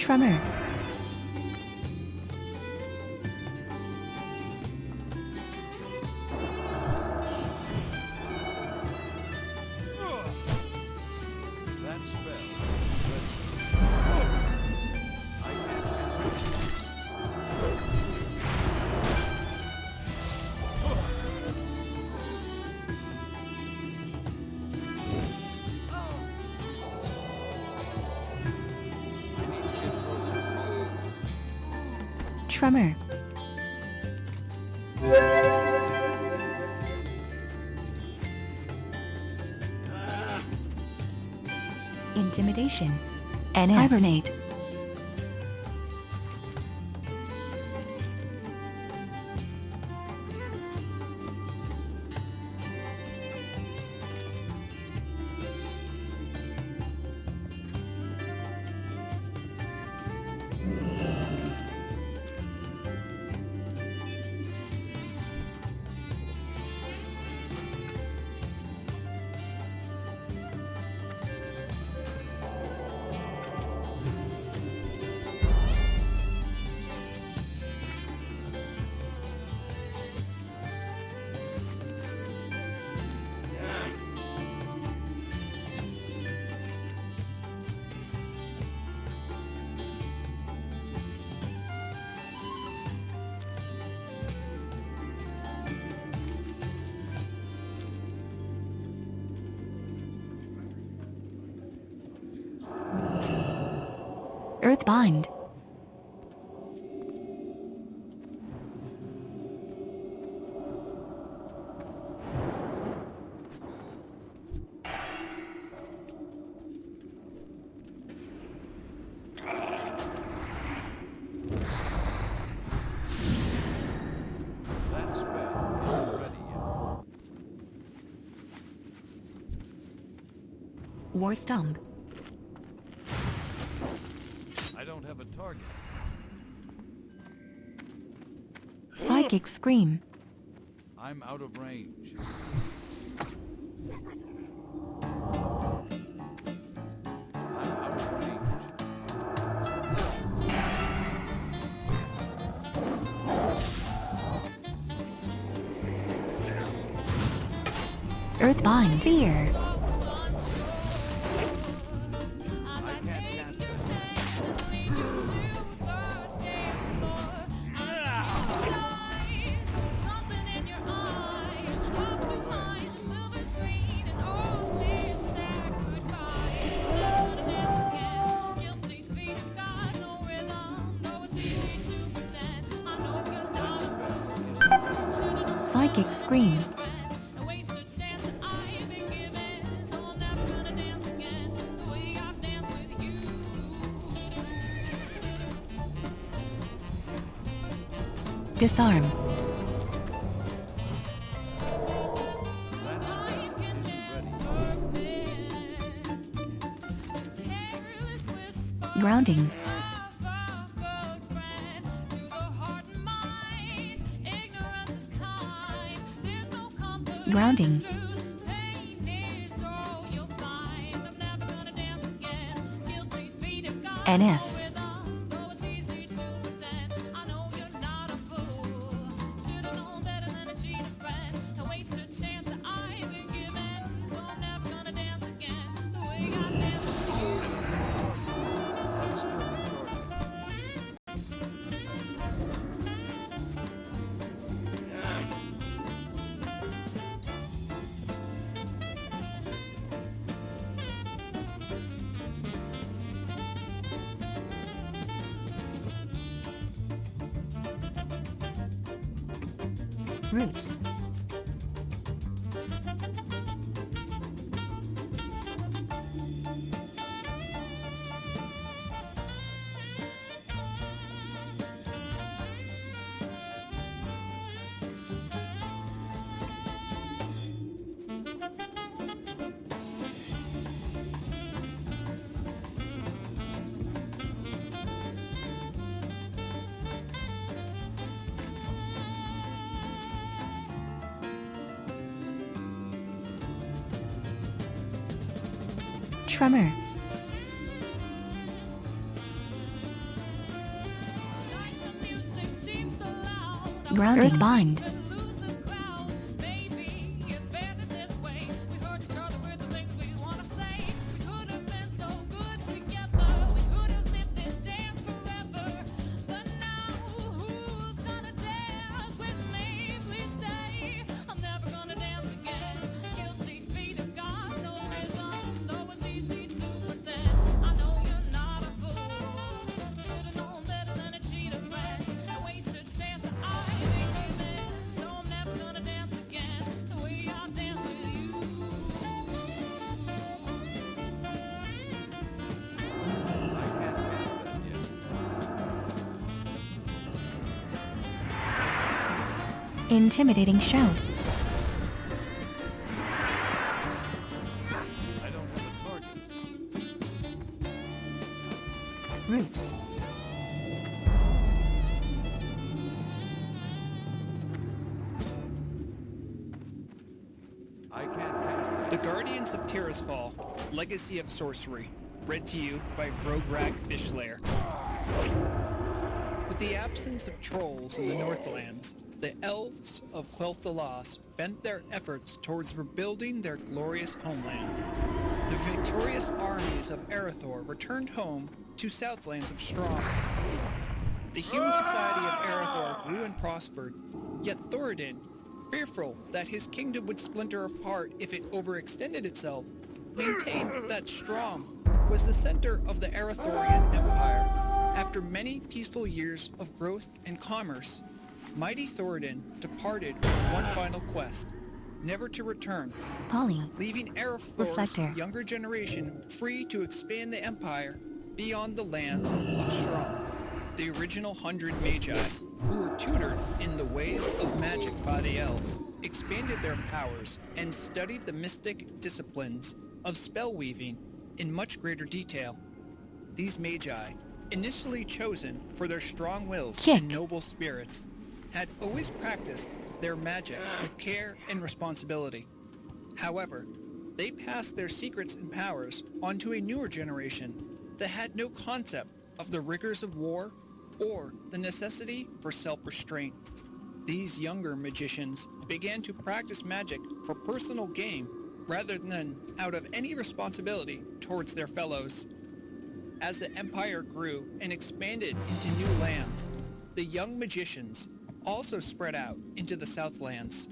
Tremor. That spell. Tremor. Intimidation. NS. Hibernate. Earthbind. That spell isn't ready yet. War Stomp. I don't have a target. Psychic Scream. I'm out of range. I'm out of range. Earthbind. Fear. I can't cast that. Psychic Scream. Disarm. That spell isn't ready. Grounding. Grounding. NS. That's still recharging. Roots. Tremor. Grounding. Earthbind. Intimidating shout. I don't have a target. Roots. I can't cast that. The Guardians of Terrasfall, Legacy of Sorcery, read to you by Vrograg Fishlayer. With the absence of trolls in the Northlands, the elves of Quel'Thalas bent their efforts towards rebuilding their glorious homeland. The victorious armies of Arathor returned home to Southlands of Strahd. The human society of Arathor grew and prospered, yet Thoradin, fearful that his kingdom would splinter apart if it overextended itself, maintained that Strahd was the center of the Arathorian Empire. After many peaceful years of growth and commerce, mighty Thoradin departed on one final quest, never to return, Polly. leaving Reflector. Arathor's younger generation free to expand the empire beyond the lands of Strahd. The original 100 Magi, who were tutored in the ways of magic by the elves, expanded their powers and studied the mystic disciplines of spellweaving in much greater detail. These Magi, initially chosen for their strong wills Kick. and noble spirits, had always practiced their magic with care and responsibility. However, they passed their secrets and powers onto a newer generation that had no concept of the rigors of war or the necessity for self-restraint. These younger magicians began to practice magic for personal gain rather than out of any responsibility towards their fellows. As the empire grew and expanded into new lands, the young magicians also spread out into the Southlands.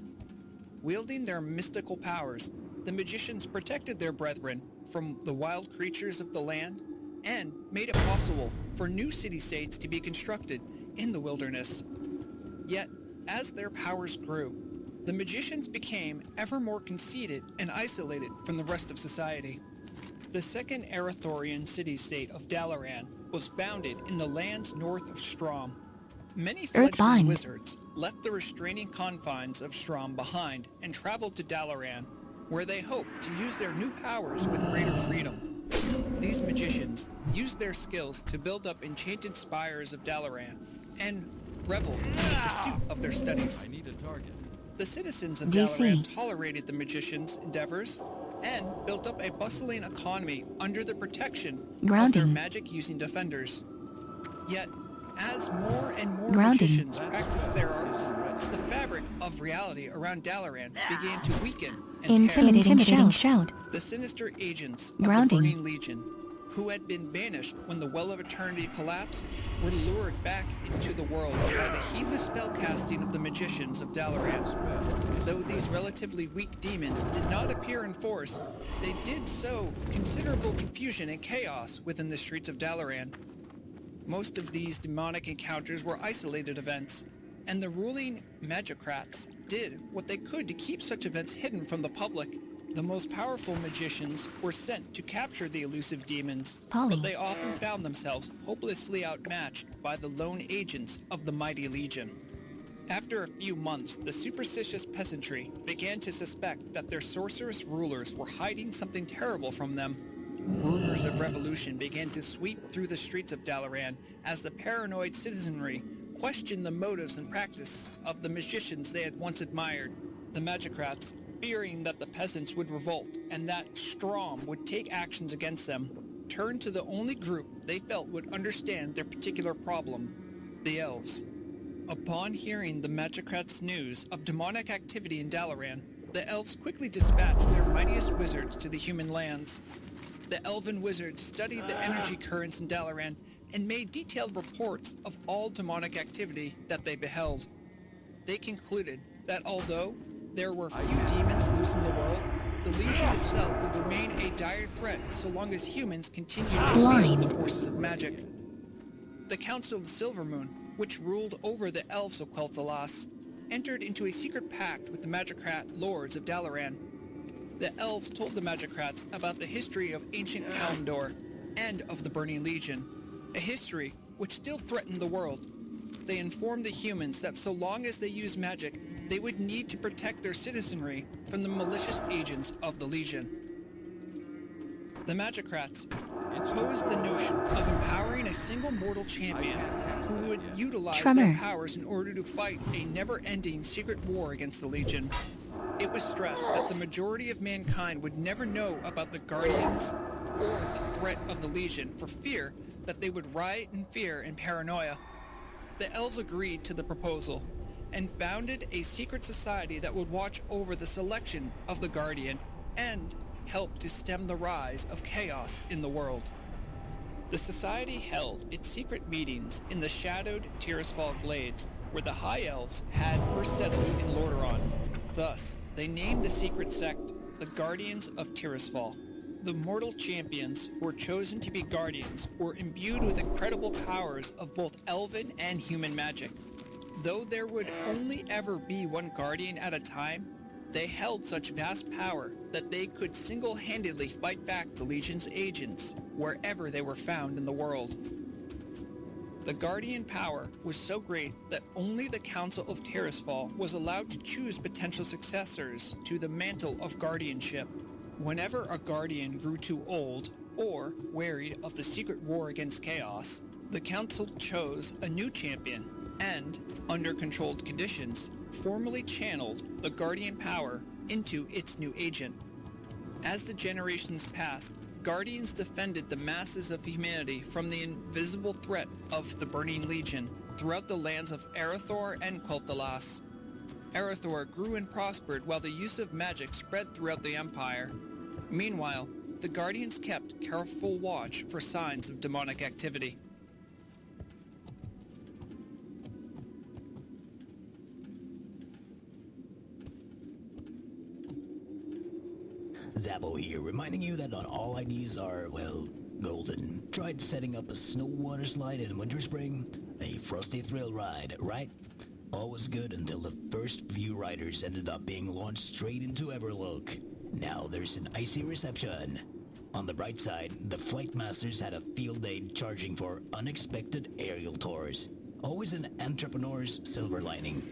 Wielding their mystical powers, the magicians protected their brethren from the wild creatures of the land and made it possible for new city-states to be constructed in the wilderness. Yet, as their powers grew, the magicians became ever more conceited and isolated from the rest of society. The second Arathorian city-state of Dalaran was founded in the lands north of Strahd. Many fledgling Earthbind. wizards left the restraining confines of Strahd behind and traveled to Dalaran, where they hoped to use their new powers with greater freedom. These magicians used their skills to build up enchanted spires of Dalaran and reveled in the pursuit of their studies. I need a target. The citizens of DC. Dalaran tolerated the magicians' endeavors and built up a bustling economy under the protection of their Grounding. magic-using defenders. Yet, as more and more Grounding. magicians practiced their arts, the fabric of reality around Dalaran began to weaken and tear. Intimidating shout. The sinister agents of Grounding. the Burning Legion, who had been banished when the Well of Eternity collapsed, were lured back into the world by the heedless spellcasting of the magicians of Dalaran. Though these relatively weak demons did not appear in force, they did sow considerable confusion and chaos within the streets of Dalaran. Most of these demonic encounters were isolated events, and the ruling magicrats did what they could to keep such events hidden from the public. The most powerful magicians were sent to capture the elusive demons, Polly. but they often found themselves hopelessly outmatched by the lone agents of the mighty Legion. After a few months, the superstitious peasantry began to suspect that their sorceress rulers were hiding something terrible from them. Rumors of revolution began to sweep through the streets of Dalaran as the paranoid citizenry questioned the motives and practice of the magicians they had once admired. The magicrats, fearing that the peasants would revolt and that Strahd would take actions against them, turned to the only group they felt would understand their particular problem, the elves. Upon hearing the magicrats' news of demonic activity in Dalaran, the elves quickly dispatched their mightiest wizards to the human lands. The elven wizards studied the energy currents in Dalaran and made detailed reports of all demonic activity that they beheld. They concluded that although there were few demons loose in the world, the Legion itself would remain a dire threat so long as humans continued to wield the forces of magic. The Council of the Silvermoon, which ruled over the elves of Quel'Thalas, entered into a secret pact with the magicrat lords of Dalaran. The elves told the magicrats about the history of ancient Kalimdor and of the Burning Legion, a history which still threatened the world. They informed the humans that so long as they used magic, they would need to protect their citizenry from the malicious agents of the Legion. The magicrats proposed the notion of empowering a single mortal champion who would utilize their Tremor. powers in order to fight a never-ending secret war against the Legion. It was stressed that the majority of mankind would never know about the Guardians or the threat of the Legion for fear that they would riot in fear and paranoia. The elves agreed to the proposal and founded a secret society that would watch over the selection of the Guardian and help to stem the rise of chaos in the world. The society held its secret meetings in the shadowed Tirisfal Glades, where the High Elves had first settled in Lordaeron. Thus, they named the secret sect the Guardians of Tirisfal. The mortal champions who were chosen to be guardians were imbued with incredible powers of both elven and human magic. Though there would only ever be one guardian at a time, they held such vast power that they could single-handedly fight back the Legion's agents wherever they were found in the world. The Guardian power was so great that only the Council of Tirisfal was allowed to choose potential successors to the mantle of guardianship. Whenever a Guardian grew too old, or wearied of the secret war against chaos, the Council chose a new champion and, under controlled conditions, formally channeled the Guardian power into its new agent. As the generations passed, Guardians defended the masses of humanity from the invisible threat of the Burning Legion throughout the lands of Arathor and Quel'Thalas. Arathor grew and prospered while the use of magic spread throughout the Empire. Meanwhile, the Guardians kept careful watch for signs of demonic activity. Zabo here, reminding you that not all IDs are, well, golden. Tried setting up a snow water slide in Winter Spring? A frosty thrill ride, right? All was good until the first few riders ended up being launched straight into Everlook. Now there's an icy reception. On the bright side, the flight masters had a field day charging for unexpected aerial tours. Always an entrepreneur's silver lining.